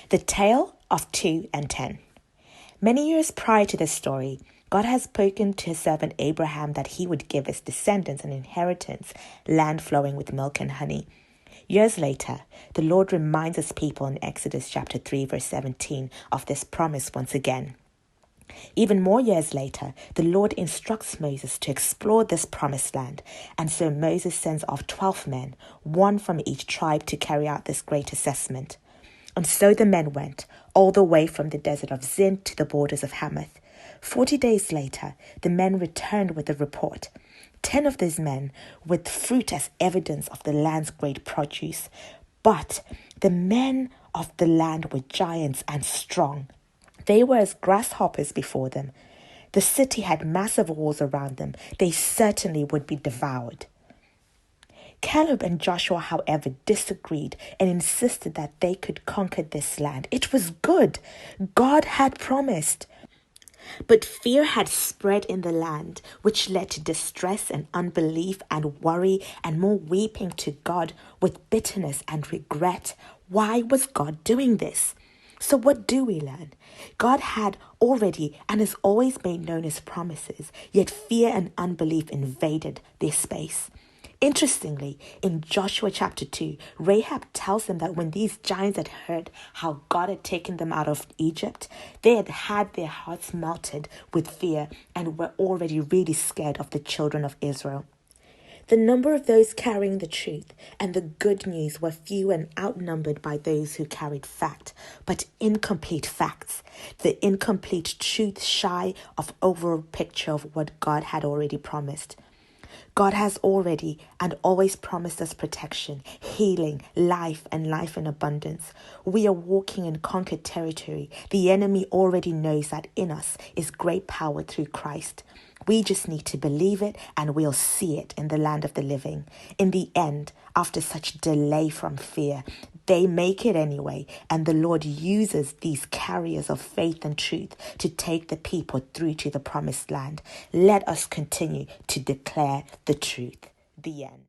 The Tale of 2 and 10. Many years prior to this story, God has spoken to his servant Abraham that he would give his descendants an inheritance, land flowing with milk and honey. Years later, the Lord reminds his people in Exodus chapter 3 verse 17 of this promise once again. Even more years later, the Lord instructs Moses to explore this promised land, and so Moses sends off 12 men, one from each tribe, to carry out this great assessment. And so the men went, all the way from the desert of Zin to the borders of Hamath. 40 days later, the men returned with a report. 10 of these men with fruit as evidence of the land's great produce. But the men of the land were giants and strong. They were as grasshoppers before them. The city had massive walls around them. They certainly would be devoured. Caleb and Joshua, however, disagreed and insisted that they could conquer this land. It was good. God had promised. But fear had spread in the land, which led to distress and unbelief and worry and more weeping to God with bitterness and regret. Why was God doing this? So what do we learn? God had already and has always made known his promises, yet fear and unbelief invaded their space. Interestingly, in Joshua chapter 2, Rahab tells them that when these giants had heard how God had taken them out of Egypt, they had had their hearts melted with fear and were already really scared of the children of Israel. The number of those carrying the truth and the good news were few and outnumbered by those who carried fact, but incomplete facts, the incomplete truth shy of overall picture of what God had already promised. God has already and always promised us protection, healing, life, and life in abundance. We are walking in conquered territory. The enemy already knows that in us is great power through Christ. We just need to believe it and we'll see it in the land of the living. In the end, after such delay from fear, they make it anyway, and the Lord uses these carriers of faith and truth to take the people through to the promised land. Let us continue to declare the truth. The end.